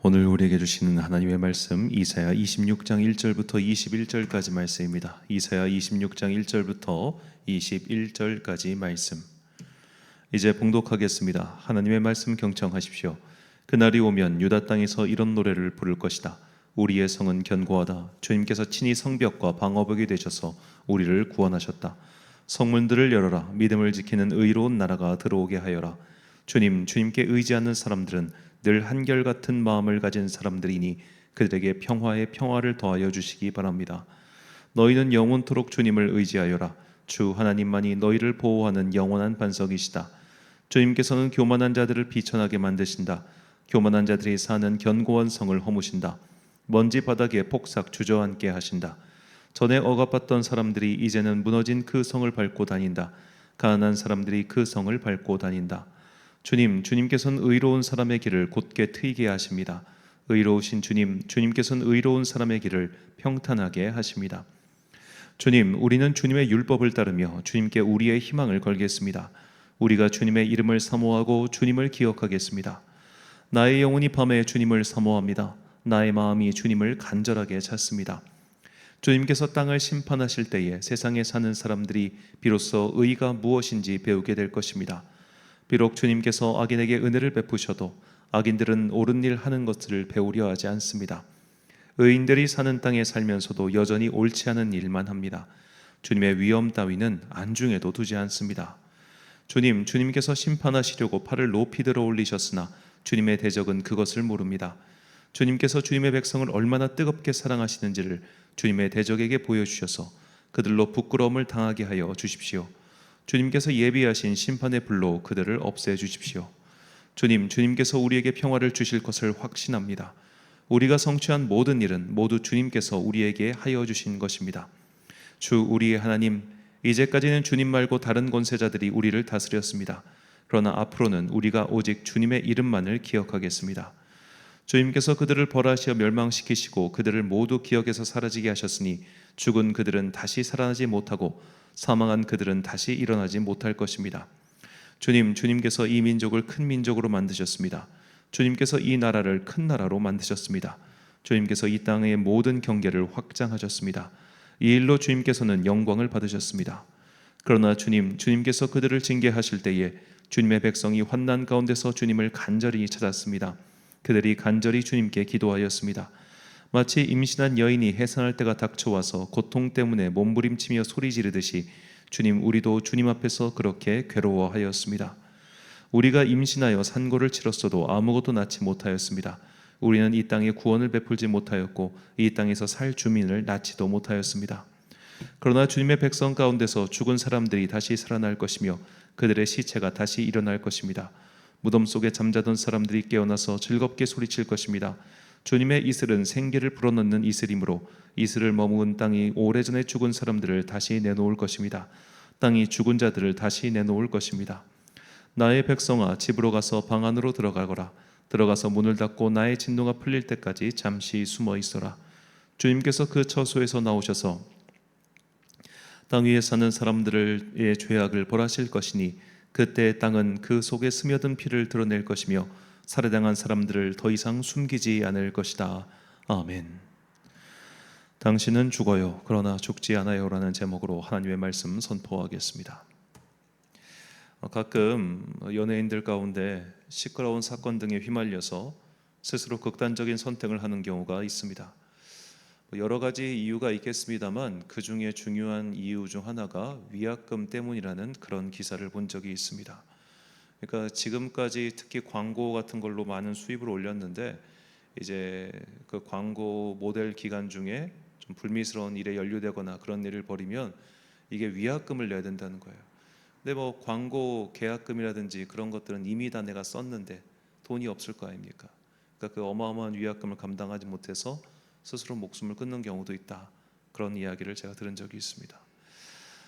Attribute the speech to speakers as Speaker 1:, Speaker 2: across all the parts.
Speaker 1: 오늘 우리에게 주시는 하나님의 말씀 이사야 26장 1절부터 21절까지 말씀입니다. 이사야 26장 1절부터 21절까지 말씀. 이제 봉독하겠습니다. 하나님의 말씀 경청하십시오. 그날이 오면 유다 땅에서 이런 노래를 부를 것이다. 우리의 성은 견고하다. 주님께서 친히 성벽과 방어벽이 되셔서 우리를 구원하셨다. 성문들을 열어라. 믿음을 지키는 의로운 나라가 들어오게 하여라. 주님께 의지하는 사람들은 늘 한결같은 마음을 가진 사람들이니 그들에게 평화의 평화를 더하여 주시기 바랍니다. 너희는 영원토록 주님을 의지하여라. 주 하나님만이 너희를 보호하는 영원한 반석이시다. 주님께서는 교만한 자들을 비천하게 만드신다. 교만한 자들이 사는 견고한 성을 허무신다. 먼지 바닥에 폭삭 주저앉게 하신다. 전에 억압받던 사람들이 이제는 무너진 그 성을 밟고 다닌다. 가난한 사람들이 그 성을 밟고 다닌다. 주님께서는 의로운 사람의 길을 곧게 트이게 하십니다. 의로우신 주님께서는 의로운 사람의 길을 평탄하게 하십니다. 우리는 주님의 율법을 따르며 주님께 우리의 희망을 걸겠습니다. 우리가 주님의 이름을 사모하고 주님을 기억하겠습니다. 나의 영혼이 밤에 주님을 사모합니다. 나의 마음이 주님을 간절하게 찾습니다. 주님께서 땅을 심판하실 때에 세상에 사는 사람들이 비로소 의가 무엇인지 배우게 될 것입니다. 비록 주님께서 악인에게 은혜를 베푸셔도 악인들은 옳은 일 하는 것을 배우려 하지 않습니다. 의인들이 사는 땅에 살면서도 여전히 옳지 않은 일만 합니다. 주님의 위엄 따위는 안중에도 두지 않습니다. 주님께서 심판하시려고 팔을 높이 들어 올리셨으나 주님의 대적은 그것을 모릅니다. 주님께서 주님의 백성을 얼마나 뜨겁게 사랑하시는지를 주님의 대적에게 보여주셔서 그들로 부끄러움을 당하게 하여 주십시오. 주님께서 예비하신 심판의 불로 그들을 없애주십시오. 주님께서 우리에게 평화를 주실 것을 확신합니다. 우리가 성취한 모든 일은 모두 주님께서 우리에게 하여 주신 것입니다. 우리의 하나님, 이제까지는 주님 말고 다른 권세자들이 우리를 다스렸습니다. 그러나 앞으로는 우리가 오직 주님의 이름만을 기억하겠습니다. 주님께서 그들을 벌하시어 멸망시키시고 그들을 모두 기억에서 사라지게 하셨으니 죽은 그들은 다시 살아나지 못하고 사망한 그들은 다시 일어나지 못할 것입니다. 주님께서 이 민족을 큰 민족으로 만드셨습니다. 주님께서 이 나라를 큰 나라로 만드셨습니다. 주님께서 이 땅의 모든 경계를 확장하셨습니다. 이 일로 주님께서는 영광을 받으셨습니다. 그러나 주님께서 그들을 징계하실 때에 주님의 백성이 환난 가운데서 주님을 간절히 찾았습니다. 그들이 간절히 주님께 기도하였습니다. 마치 임신한 여인이 해산할 때가 닥쳐와서 고통 때문에 몸부림치며 소리 지르듯이 우리도 주님 앞에서 그렇게 괴로워하였습니다. 우리가 임신하여 산고를 치렀어도 아무것도 낳지 못하였습니다. 우리는 이 땅에 구원을 베풀지 못하였고 이 땅에서 살 주민을 낳지도 못하였습니다. 그러나 주님의 백성 가운데서 죽은 사람들이 다시 살아날 것이며 그들의 시체가 다시 일어날 것입니다. 무덤 속에 잠자던 사람들이 깨어나서 즐겁게 소리칠 것입니다. 주님의 이슬은 생기를 불어넣는 이슬이므로 이슬을 머무은 땅이 오래전에 죽은 사람들을 다시 내놓을 것입니다. 땅이 죽은 자들을 다시 내놓을 것입니다. 나의 백성아, 집으로 가서 방 안으로 들어가거라. 들어가서 문을 닫고 나의 진노가 풀릴 때까지 잠시 숨어 있어라. 주님께서 그 처소에서 나오셔서 땅 위에 사는 사람들의 죄악을 벌하실 것이니 그때 땅은 그 속에 스며든 피를 드러낼 것이며 살해당한 사람들을 더 이상 숨기지 않을 것이다. 아멘. 당신은 죽어요. 그러나 죽지 않아요. 라는 제목으로 하나님의 말씀 선포하겠습니다. 가끔 연예인들 가운데 시끄러운 사건 등에 휘말려서 스스로 극단적인 선택을 하는 경우가 있습니다. 여러 가지 이유가 있겠습니다만 그 중에 중요한 이유 중 하나가 위약금 때문이라는 그런 기사를 본 적이 있습니다. 그러니까 지금까지 특히 광고 같은 걸로 많은 수입을 올렸는데 이제 그 광고 모델 기간 중에 좀 불미스러운 일에 연루되거나 그런 일을 벌이면 이게 위약금을 내야 된다는 거예요. 근데 뭐 광고 계약금이라든지 그런 것들은 이미 다 내가 썼는데 돈이 없을 거 아닙니까? 그러니까 그 어마어마한 위약금을 감당하지 못해서 스스로 목숨을 끊는 경우도 있다. 그런 이야기를 제가 들은 적이 있습니다.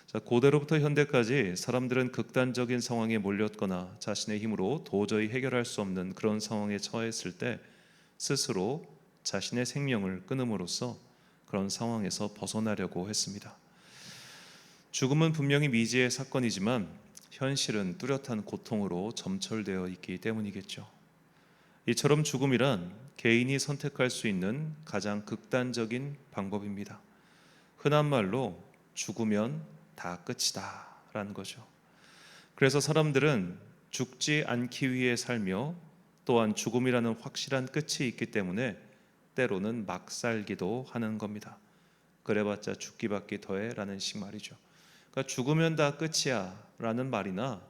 Speaker 1: 자, 고대로부터 현대까지 사람들은 극단적인 상황에 몰렸거나 자신의 힘으로 도저히 해결할 수 없는 그런 상황에 처했을 때 스스로 자신의 생명을 끊음으로써 그런 상황에서 벗어나려고 했습니다. 죽음은 분명히 미지의 사건이지만 현실은 뚜렷한 고통으로 점철되어 있기 때문이겠죠. 이처럼 죽음이란 개인이 선택할 수 있는 가장 극단적인 방법입니다. 흔한 말로 죽으면 다 끝이다 라는 거죠. 그래서 사람들은 죽지 않기 위해 살며 또한 죽음이라는 확실한 끝이 있기 때문에 때로는 막 살기도 하는 겁니다. 그래봤자 죽기밖에 더해 라는 식 말이죠. 그러니까 죽으면 다 끝이야 라는 말이나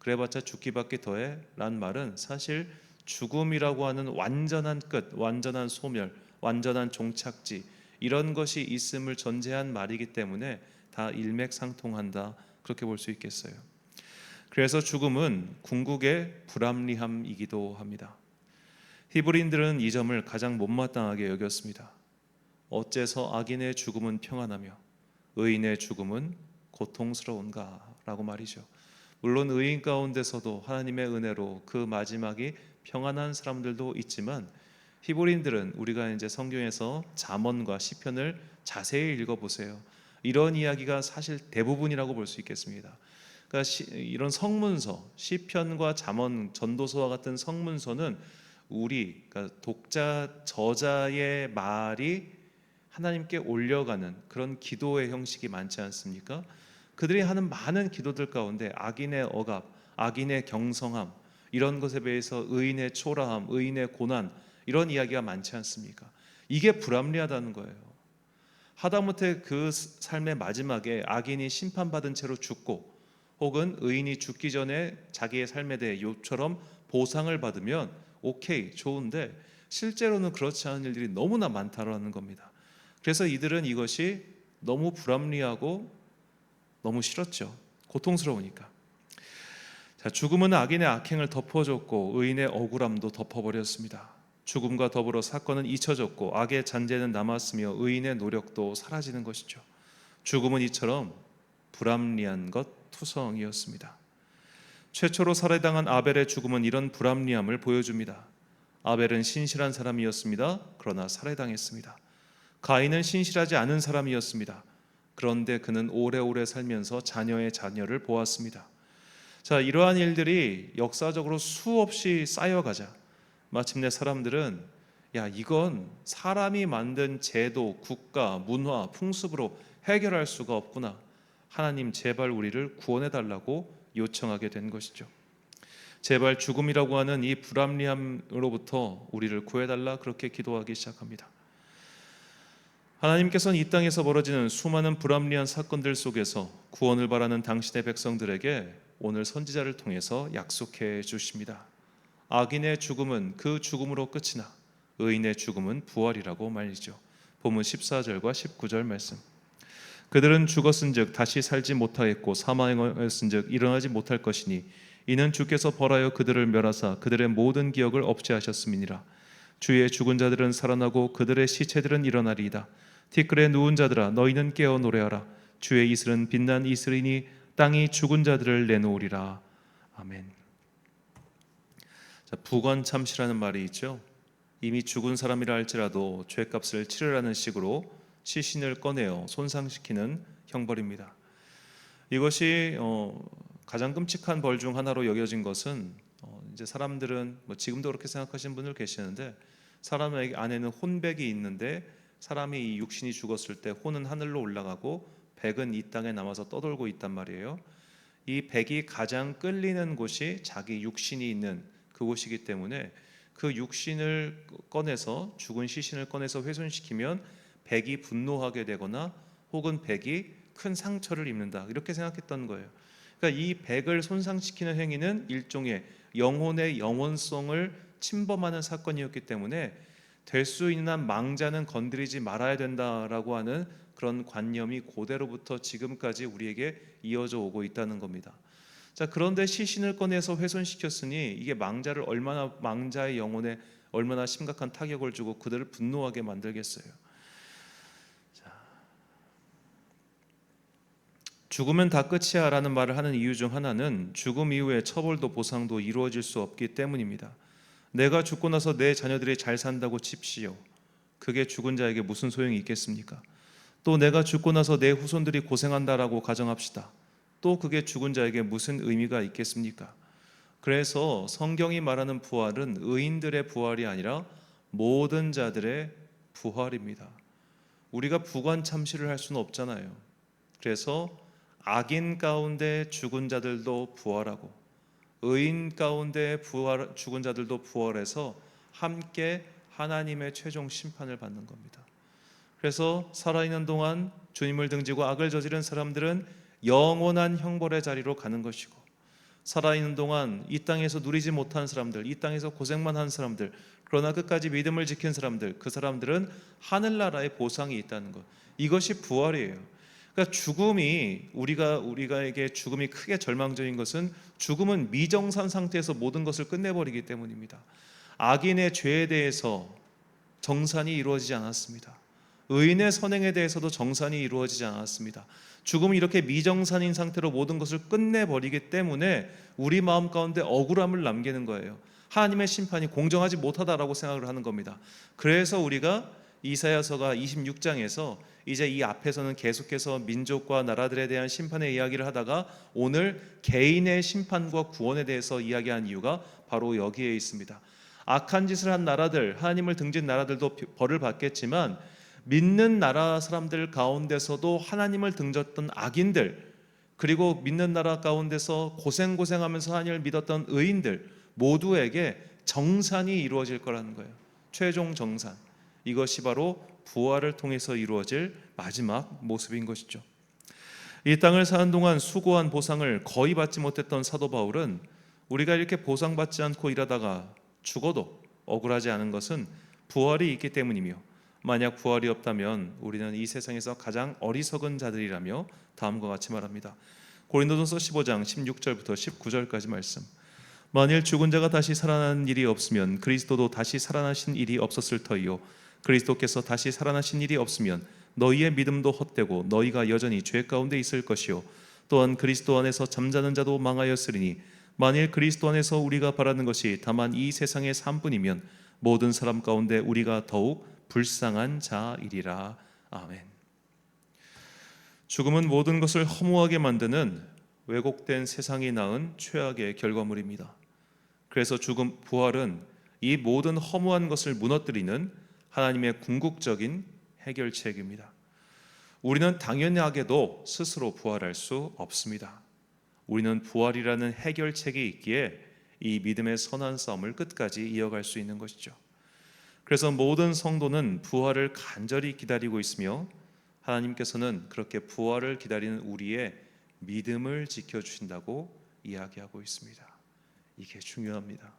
Speaker 1: 그래봤자 죽기밖에 더해 라는 말은 사실 죽음이라고 하는 완전한 끝, 완전한 소멸, 완전한 종착지 이런 것이 있음을 전제한 말이기 때문에 다 일맥상통한다 그렇게 볼 수 있겠어요. 그래서 죽음은 궁극의 불합리함이기도 합니다. 히브리인들은 이 점을 가장 못마땅하게 여겼습니다. 어째서 악인의 죽음은 평안하며 의인의 죽음은 고통스러운가 라고 말이죠. 물론 의인 가운데서도 하나님의 은혜로 그 마지막이 평안한 사람들도 있지만 히브리인들은 우리가 이제 성경에서 잠언과 시편을 자세히 읽어보세요. 이런 이야기가 사실 대부분이라고 볼 수 있겠습니다. 그러니까 이런 성문서, 시편과 잠언, 전도서와 같은 성문서는 그러니까 독자, 저자의 말이 하나님께 올려가는 그런 기도의 형식이 많지 않습니까? 그들이 하는 많은 기도들 가운데 악인의 억압, 악인의 경성함 이런 것에 비해서 의인의 초라함, 의인의 고난 이런 이야기가 많지 않습니까? 이게 불합리하다는 거예요. 하다못해 그 삶의 마지막에 악인이 심판받은 채로 죽고 혹은 의인이 죽기 전에 자기의 삶에 대해 욥처럼 보상을 받으면 오케이, 좋은데 실제로는 그렇지 않은 일들이 너무나 많다라는 겁니다. 그래서 이들은 이것이 너무 불합리하고 너무 싫었죠. 고통스러우니까. 자, 죽음은 악인의 악행을 덮어줬고 의인의 억울함도 덮어버렸습니다. 죽음과 더불어 사건은 잊혀졌고 악의 잔재는 남았으며 의인의 노력도 사라지는 것이죠. 죽음은 이처럼 불합리한 것 투성이었습니다. 최초로 살해당한 아벨의 죽음은 이런 불합리함을 보여줍니다. 아벨은 신실한 사람이었습니다. 그러나 살해당했습니다. 가인은 신실하지 않은 사람이었습니다. 그런데 그는 오래오래 살면서 자녀의 자녀를 보았습니다. 자, 이러한 일들이 역사적으로 수없이 쌓여가자 마침내 사람들은 이건 사람이 만든 제도, 국가, 문화, 풍습으로 해결할 수가 없구나. 하나님 제발 우리를 구원해 달라고 요청하게 된 것이죠. 제발 죽음이라고 하는 이 불합리함으로부터 우리를 구해달라 그렇게 기도하기 시작합니다. 하나님께서는 이 땅에서 벌어지는 수많은 불합리한 사건들 속에서 구원을 바라는 당신의 백성들에게 오늘 선지자를 통해서 약속해 주십니다. 악인의 죽음은 그 죽음으로 끝이나 의인의 죽음은 부활이라고 말이죠. 본문 14절과 19절 말씀. 그들은 죽었은즉 다시 살지 못하겠고 사망하였은즉 일어나지 못할 것이니 이는 주께서 벌하여 그들을 멸하사 그들의 모든 기억을 없이 하셨음이니라. 주의 죽은 자들은 살아나고 그들의 시체들은 일어나리이다. 티끌에 누운 자들아 너희는 깨어 노래하라. 주의 이슬은 빛난 이슬이니 땅이 죽은 자들을 내놓으리라. 아멘. 자, 부관참시라는 말이 있죠. 이미 죽은 사람이라 할지라도 죄값을 치르라는 식으로 시신을 꺼내어 손상시키는 형벌입니다. 이것이 가장 끔찍한 벌 중 하나로 여겨진 것은 이제 사람들은 지금도 그렇게 생각하시는 분들 계시는데 사람 안에는 혼백이 있는데 사람이 이 육신이 죽었을 때 혼은 하늘로 올라가고 백은 이 땅에 남아서 떠돌고 있단 말이에요. 이 백이 가장 끌리는 곳이 자기 육신이 있는 그곳이기 때문에 그 육신을 꺼내서 죽은 시신을 꺼내서 훼손시키면 백이 분노하게 되거나 혹은 백이 큰 상처를 입는다 이렇게 생각했던 거예요. 그러니까 이 백을 손상시키는 행위는 일종의 영혼의 영원성을 침범하는 사건이었기 때문에 될 수 있는 한 망자는 건드리지 말아야 된다라고 하는 그런 관념이 고대로부터 지금까지 우리에게 이어져 오고 있다는 겁니다. 자, 그런데 시신을 꺼내서 훼손시켰으니 이게 망자의 영혼에 얼마나 심각한 타격을 주고 그들을 분노하게 만들겠어요. 자, 죽으면 다 끝이야 라는 말을 하는 이유 중 하나는 죽음 이후에 처벌도 보상도 이루어질 수 없기 때문입니다. 내가 죽고 나서 내 자녀들이 잘 산다고 칩시오. 그게 죽은 자에게 무슨 소용이 있겠습니까? 또 내가 죽고 나서 내 후손들이 고생한다라고 가정합시다. 또 그게 죽은 자에게 무슨 의미가 있겠습니까? 그래서 성경이 말하는 부활은 의인들의 부활이 아니라 모든 자들의 부활입니다. 우리가 부관 참시를 할 수는 없잖아요. 그래서 악인 가운데 죽은 자들도 부활하고 의인 가운데 죽은 자들도 부활해서 함께 하나님의 최종 심판을 받는 겁니다. 그래서 살아있는 동안 주님을 등지고 악을 저지른 사람들은 영원한 형벌의 자리로 가는 것이고, 살아있는 동안 이 땅에서 누리지 못한 사람들, 이 땅에서 고생만 한 사람들, 그러나 끝까지 믿음을 지킨 사람들, 그 사람들은 하늘나라의 보상이 있다는 것, 이것이 부활이에요. 그러니까 죽음이 우리가에게 죽음이 크게 절망적인 것은 죽음은 미정산 상태에서 모든 것을 끝내버리기 때문입니다. 악인의 죄에 대해서 정산이 이루어지지 않았습니다. 의인의 선행에 대해서도 정산이 이루어지지 않았습니다. 죽음이 이렇게 미정산인 상태로 모든 것을 끝내버리기 때문에 우리 마음 가운데 억울함을 남기는 거예요. 하나님의 심판이 공정하지 못하다라고 생각을 하는 겁니다. 그래서 우리가 이사야서가 26장에서 이제 이 앞에서는 계속해서 민족과 나라들에 대한 심판의 이야기를 하다가 오늘 개인의 심판과 구원에 대해서 이야기한 이유가 바로 여기에 있습니다. 악한 짓을 한 나라들, 하나님을 등진 나라들도 벌을 받겠지만 믿는 나라 사람들 가운데서도 하나님을 등졌던 악인들, 그리고 믿는 나라 가운데서 고생하면서 하나님을 믿었던 의인들 모두에게 정산이 이루어질 거라는 거예요. 최종 정산. 이것이 바로 부활을 통해서 이루어질 마지막 모습인 것이죠. 이 땅을 사는 동안 수고한 보상을 거의 받지 못했던 사도 바울은 우리가 이렇게 보상받지 않고 일하다가 죽어도 억울하지 않은 것은 부활이 있기 때문이며, 만약 부활이 없다면 우리는 이 세상에서 가장 어리석은 자들이라며 다음과 같이 말합니다. 고린도전서 15장 16절부터 19절까지 말씀. 만일 죽은 자가 다시 살아나는 일이 없으면 그리스도도 다시 살아나신 일이 없었을 터이요, 그리스도께서 다시 살아나신 일이 없으면 너희의 믿음도 헛되고 너희가 여전히 죄 가운데 있을 것이요, 또한 그리스도 안에서 잠자는 자도 망하였으리니 만일 그리스도 안에서 우리가 바라는 것이 다만 이 세상의 삶뿐이면 모든 사람 가운데 우리가 더욱 불쌍한 자이리라. 아멘. 죽음은 모든 것을 허무하게 만드는 왜곡된 세상이 낳은 최악의 결과물입니다. 그래서 부활은 이 모든 허무한 것을 무너뜨리는 하나님의 궁극적인 해결책입니다. 우리는 당연하게도 스스로 부활할 수 없습니다. 우리는 부활이라는 해결책이 있기에 이 믿음의 선한 싸움을 끝까지 이어갈 수 있는 것이죠. 그래서 모든 성도는 부활을 간절히 기다리고 있으며, 하나님께서는 그렇게 부활을 기다리는 우리의 믿음을 지켜주신다고 이야기하고 있습니다. 이게 중요합니다.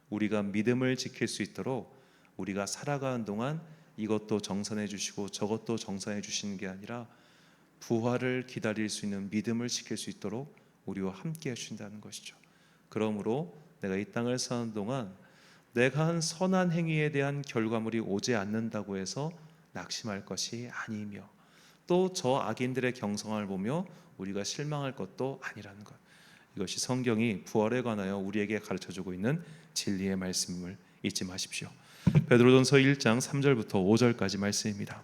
Speaker 1: 우리가 믿음을 지킬 수 있도록 우리가 살아가는 동안 이것도 정산해 주시고 저것도 정산해 주시는 게 아니라 부활을 기다릴 수 있는 믿음을 지킬 수 있도록 우리와 함께 해주신다는 것이죠. 그러므로 내가 이 땅을 사는 동안 내가 한 선한 행위에 대한 결과물이 오지 않는다고 해서 낙심할 것이 아니며, 또 저 악인들의 경성을 보며 우리가 실망할 것도 아니라는 것, 이것이 성경이 부활에 관하여 우리에게 가르쳐주고 있는 진리의 말씀을 잊지 마십시오. 베드로전서 1장 3절부터 5절까지 말씀입니다.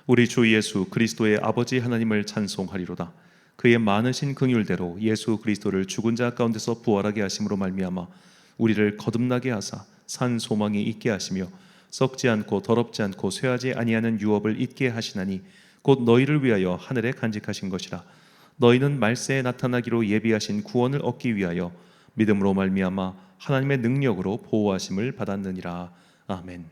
Speaker 1: 우리 주 예수 그리스도의 아버지 하나님을 찬송하리로다. 그의 많으신 긍휼대로 예수 그리스도를 죽은 자 가운데서 부활하게 하심으로 말미암아 우리를 거듭나게 하사 산 소망이 있게 하시며 썩지 않고 더럽지 않고 쇠하지 아니하는 유업을 있게 하시나니 곧 너희를 위하여 하늘에 간직하신 것이라. 너희는 말세에 나타나기로 예비하신 구원을 얻기 위하여 믿음으로 말미암아 하나님의 능력으로 보호하심을 받았느니라. 아멘.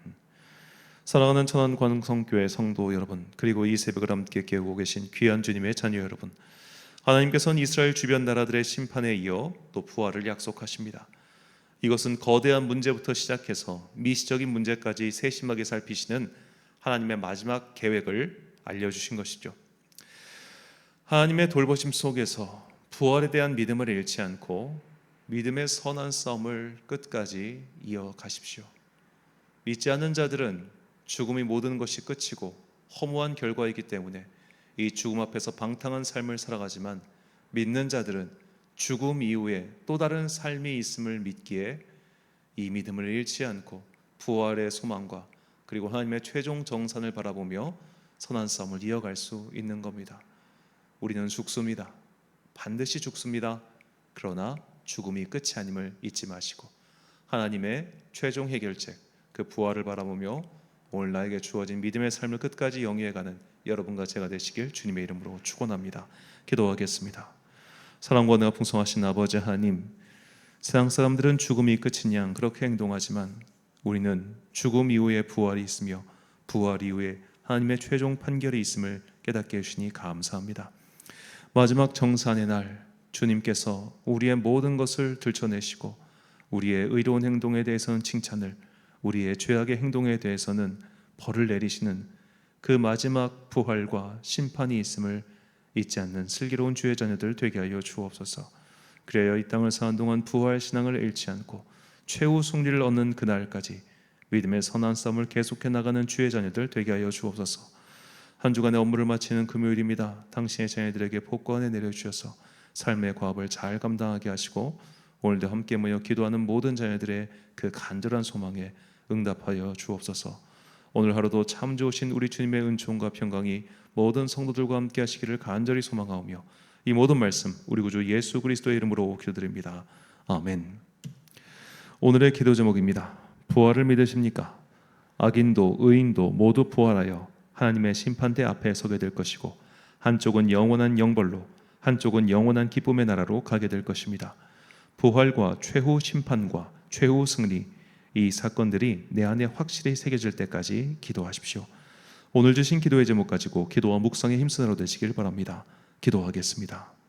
Speaker 1: 사랑하는 천안광성교회 성도 여러분, 그리고 이 새벽을 함께 깨우고 계신 귀한 주님의 자녀 여러분, 하나님께서는 이스라엘 주변 나라들의 심판에 이어 또 부활을 약속하십니다. 이것은 거대한 문제부터 시작해서 미시적인 문제까지 세심하게 살피시는 하나님의 마지막 계획을 알려주신 것이죠. 하나님의 돌보심 속에서 부활에 대한 믿음을 잃지 않고 믿음의 선한 싸움을 끝까지 이어가십시오. 믿지 않는 자들은 죽음이 모든 것이 끝이고 허무한 결과이기 때문에 이 죽음 앞에서 방탕한 삶을 살아가지만, 믿는 자들은 죽음 이후에 또 다른 삶이 있음을 믿기에 이 믿음을 잃지 않고 부활의 소망과 그리고 하나님의 최종 정산을 바라보며 선한 싸움을 이어갈 수 있는 겁니다. 우리는 죽습니다. 반드시 죽습니다. 그러나 죽음이 끝이 아님을 잊지 마시고 하나님의 최종 해결책 그 부활을 바라보며 오늘 나에게 주어진 믿음의 삶을 끝까지 영위해가는 여러분과 제가 되시길 주님의 이름으로 축원합니다. 기도하겠습니다. 사랑과 은혜가 풍성하신 아버지 하나님, 세상 사람들은 죽음이 끝인 양 그렇게 행동하지만 우리는 죽음 이후에 부활이 있으며 부활 이후에 하나님의 최종 판결이 있음을 깨닫게 해주시니 감사합니다. 마지막 정산의 날 주님께서 우리의 모든 것을 들춰내시고 우리의 의로운 행동에 대해서는 칭찬을, 우리의 죄악의 행동에 대해서는 벌을 내리시는 그 마지막 부활과 심판이 있음을 잊지 않는 슬기로운 주의 자녀들 되게 하여 주옵소서. 그래야 이 땅을 사는 동안 부활 신앙을 잃지 않고 최후 승리를 얻는 그날까지 믿음의 선한 싸움을 계속해 나가는 주의 자녀들 되게 하여 주옵소서. 한 주간의 업무를 마치는 금요일입니다. 당신의 자녀들에게 복권에 내려주셔서 삶의 과업을 잘 감당하게 하시고 오늘도 함께 모여 기도하는 모든 자녀들의 그 간절한 소망에 응답하여 주옵소서. 오늘 하루도 참 좋으신 우리 주님의 은총과 평강이 모든 성도들과 함께 하시기를 간절히 소망하오며 이 모든 말씀 우리 구주 예수 그리스도의 이름으로 기도드립니다. 아멘. 오늘의 기도 제목입니다. 부활을 믿으십니까? 악인도 의인도 모두 부활하여 하나님의 심판대 앞에 서게 될 것이고 한쪽은 영원한 영벌로 한쪽은 영원한 기쁨의 나라로 가게 될 것입니다. 부활과 최후 심판과 최후 승리, 이 사건들이 내 안에 확실히 새겨질 때까지 기도하십시오. 오늘 주신 기도의 제목 가지고 기도와 묵상에 힘쓰는 하루 되시길 바랍니다. 기도하겠습니다.